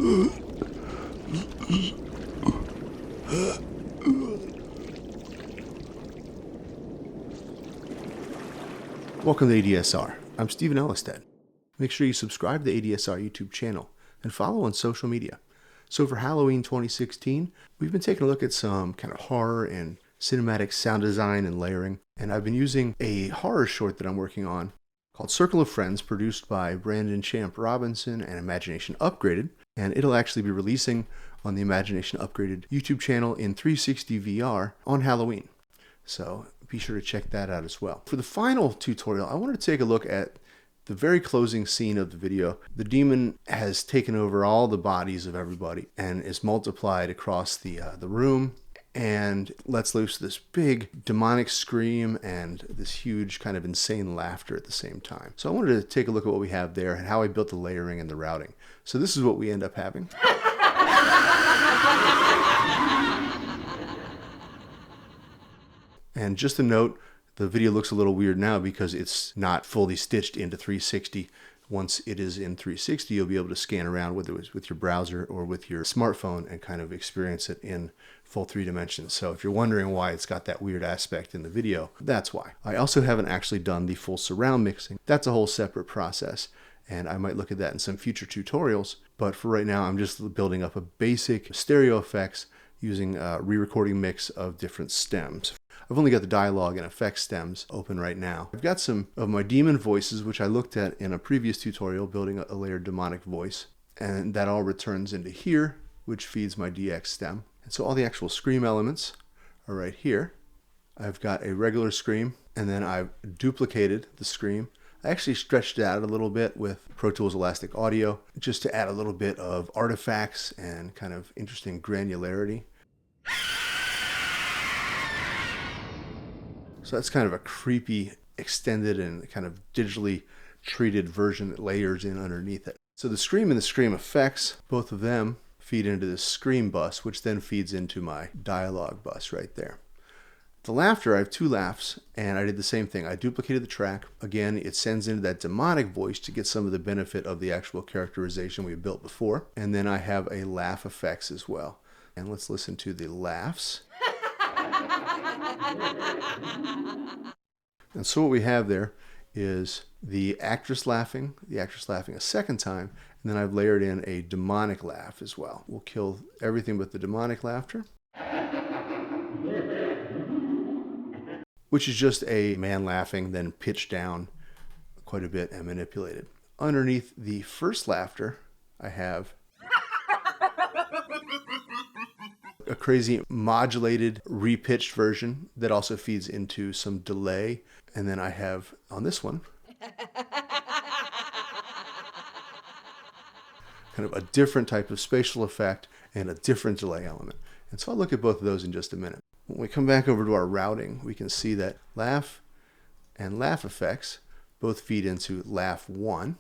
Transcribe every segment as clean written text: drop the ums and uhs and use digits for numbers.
Welcome to ADSR. I'm Stephen Ellestad. Make sure you subscribe to the ADSR YouTube channel and follow on social media. So for Halloween 2016, we've been taking a look at some kind of horror and cinematic sound design and layering. And I've been using a horror short that I'm working on called Circle of Friends, produced by Brandon Champ Robinson and Imagination Upgraded. And it'll actually be releasing on the Imagination Upgraded YouTube channel in 360 VR on Halloween. So be sure to check that out as well. For the final tutorial, I wanted to take a look at the very closing scene of the video. The demon has taken over all the bodies of everybody and is multiplied across the room and lets loose this big demonic scream and this huge kind of insane laughter at the same time. So I wanted to take a look at what we have there and how I built the layering and the routing. So this is what we end up having. And just a note, the video looks a little weird now because it's not fully stitched into 360. Once it is in 360, you'll be able to scan around, whether it's with your browser or with your smartphone, and kind of experience it in full 3 dimensions. So if you're wondering why it's got that weird aspect in the video, that's why. I also haven't actually done the full surround mixing. That's a whole separate process, and I might look at that in some future tutorials. But for right now, I'm just building up a basic stereo effects using a re-recording mix of different stems. I've only got the dialogue and effects stems open right now. I've got some of my demon voices, which I looked at in a previous tutorial, building a layered demonic voice. And that all returns into here, which feeds my DX stem. And so all the actual scream elements are right here. I've got a regular scream, and then I've duplicated the scream. I actually stretched it out a little bit with Pro Tools Elastic Audio, just to add a little bit of artifacts and kind of interesting granularity. So that's kind of a creepy, extended, and kind of digitally treated version that layers in underneath it. So the scream and the scream effects, both of them feed into this scream bus, which then feeds into my dialogue bus right there. The laughter, I have 2 laughs, and I did the same thing. I duplicated the track. Again, it sends into that demonic voice to get some of the benefit of the actual characterization we built before. And then I have a laugh effects as well. And let's listen to the laughs. And so what we have there is the actress laughing a second time, and then I've layered in a demonic laugh as well. We'll kill everything but the demonic laughter, which is just a man laughing, then pitched down quite a bit and manipulated. Underneath the first laughter, I have a crazy modulated, repitched version that also feeds into some delay. And then I have, on this one, kind of a different type of spatial effect and a different delay element. And so I'll look at both of those in just a minute. When we come back over to our routing, we can see that laugh and laugh effects both feed into laugh 1,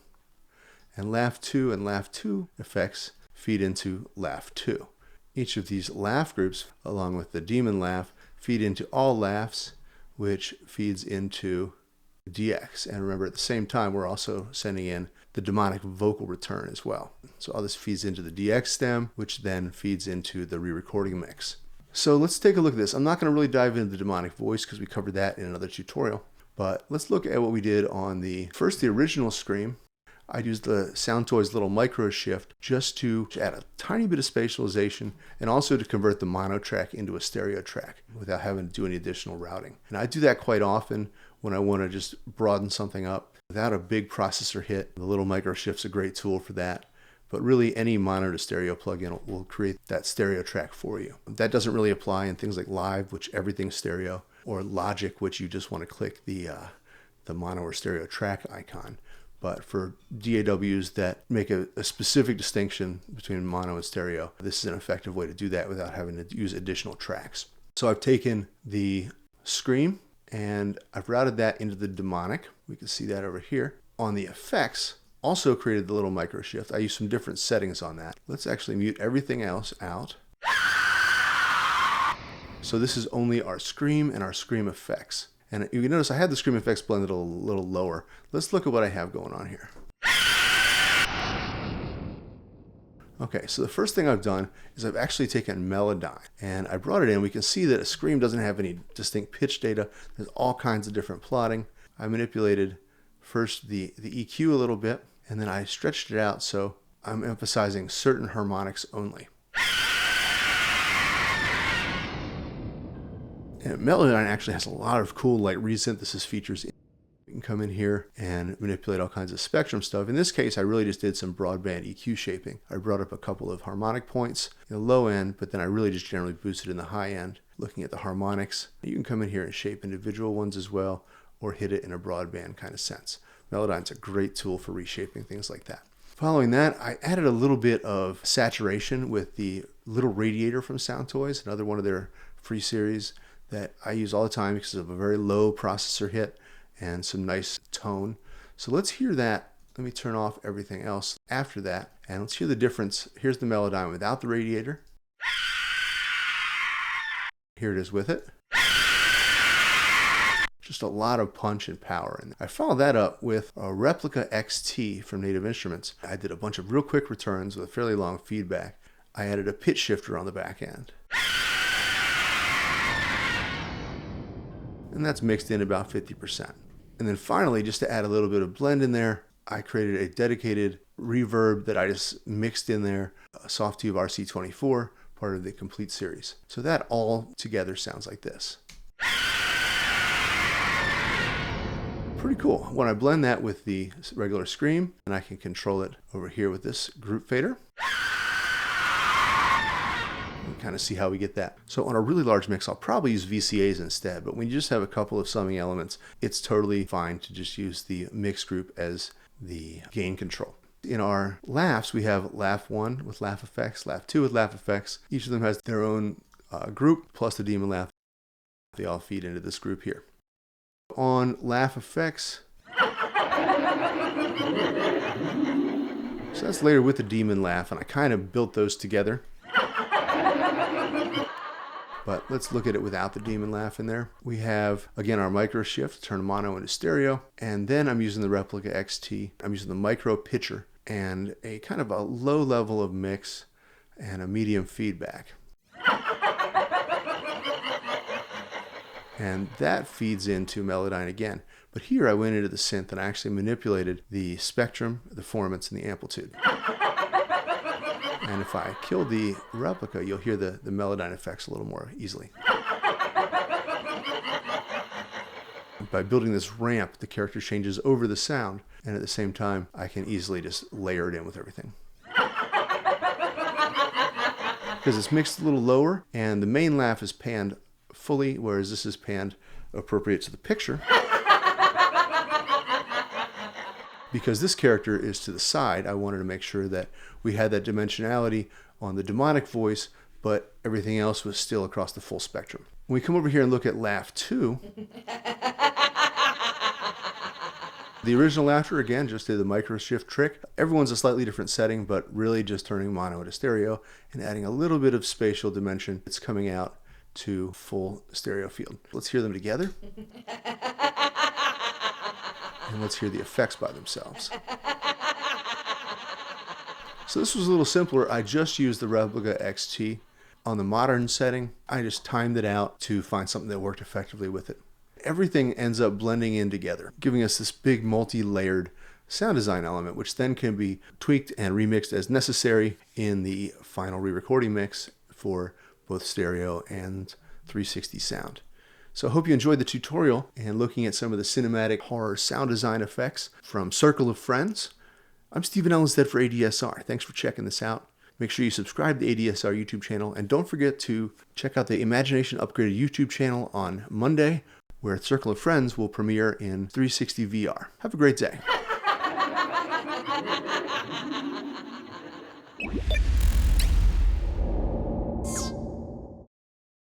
and laugh 2 and laugh 2 effects feed into laugh 2. Each of these laugh groups, along with the demon laugh, feed into all laughs, which feeds into DX. And remember, at the same time, we're also sending in the demonic vocal return as well. So all this feeds into the DX stem, which then feeds into the re-recording mix. So let's take a look at this. I'm not going to really dive into the demonic voice because we covered that in another tutorial. But let's look at what we did on the original scream. I used the Soundtoys little micro shift just to add a tiny bit of spatialization and also to convert the mono track into a stereo track without having to do any additional routing. And I do that quite often when I want to just broaden something up without a big processor hit. The little micro shift's a great tool for that. But really, any mono to stereo plugin will create that stereo track for you. That doesn't really apply in things like Live, which everything's stereo, or Logic, which you just want to click the mono or stereo track icon. But for DAWs that make a specific distinction between mono and stereo, this is an effective way to do that without having to use additional tracks. So I've taken the scream and I've routed that into the demonic. We can see that over here. On the effects, also created the little micro shift. I used some different settings on that. Let's actually mute everything else out. So this is only our scream and our scream effects. And you can notice I had the scream effects blended a little lower. Let's look at what I have going on here. Okay, so the first thing I've done is I've actually taken Melodyne and I brought it in. We can see that a Scream doesn't have any distinct pitch data. There's all kinds of different plotting. I manipulated first the EQ a little bit, and then I stretched it out so I'm emphasizing certain harmonics only. And Melodyne actually has a lot of cool light resynthesis features. You can come in here and manipulate all kinds of spectrum stuff. In this case, I really just did some broadband EQ shaping. I brought up a couple of harmonic points in the low end, but then I really just generally boosted in the high end, looking at the harmonics. You can come in here and shape individual ones as well, or hit it in a broadband kind of sense. Melodyne's a great tool for reshaping things like that. Following that, I added a little bit of saturation with the little radiator from Sound Toys, another one of their free series that I use all the time because of a very low processor hit and some nice tone. So let's hear that. Let me turn off everything else after that, and let's hear the difference. Here's the Melodyne without the radiator. Here it is with it. Just a lot of punch and power. And I followed that up with a Replica XT from Native Instruments. I did a bunch of real quick returns with a fairly long feedback. I added a pitch shifter on the back end. And that's mixed in about 50%. And then finally, just to add a little bit of blend in there, I created a dedicated reverb that I just mixed in there, a Softtube RC24, part of the Complete series. So that all together sounds like this. Pretty cool. When I blend that with the regular Scream, and I can control it over here with this group fader. Kind of see how we get that. So on a really large mix, I'll probably use VCAs instead, but when you just have a couple of summing elements, it's totally fine to just use the mix group as the gain control. In our laughs, we have Laugh 1 with Laugh Effects, Laugh 2 with Laugh Effects. Each of them has their own group, plus the Demon Laugh. They all feed into this group here. On Laugh Effects, so that's layered with the Demon Laugh, and I kind of built those together. But let's look at it without the Demon Laugh in there. We have, again, our micro shift, turn mono into stereo. And then I'm using the Replica XT. I'm using the micro pitcher and a kind of a low level of mix and a medium feedback. And that feeds into Melodyne again. But here I went into the synth and I actually manipulated the spectrum, the formants, and the amplitude. And if I kill the Replica, you'll hear the Melodyne effects a little more easily. By building this ramp, the character changes over the sound, and at the same time, I can easily just layer it in with everything. Because it's mixed a little lower, and the main laugh is panned fully, whereas this is panned appropriate to the picture. Because this character is to the side, I wanted to make sure that we had that dimensionality on the demonic voice, but everything else was still across the full spectrum. When we come over here and look at Laugh 2, the original laughter, again, just did the micro shift trick. Everyone's a slightly different setting, but really just turning mono into stereo and adding a little bit of spatial dimension. It's coming out to full stereo field. Let's hear them together. And let's hear the effects by themselves. So this was a little simpler. I just used the Replica XT. On the modern setting, I just timed it out to find something that worked effectively with it. Everything ends up blending in together, giving us this big multi-layered sound design element, which then can be tweaked and remixed as necessary in the final re-recording mix for both stereo and 360 sound. So I hope you enjoyed the tutorial and looking at some of the cinematic horror sound design effects from Circle of Friends. I'm Stephen Ellestad for ADSR. Thanks for checking this out. Make sure you subscribe to the ADSR YouTube channel, and don't forget to check out the Imagination Upgraded YouTube channel on Monday, where Circle of Friends will premiere in 360 VR. Have a great day.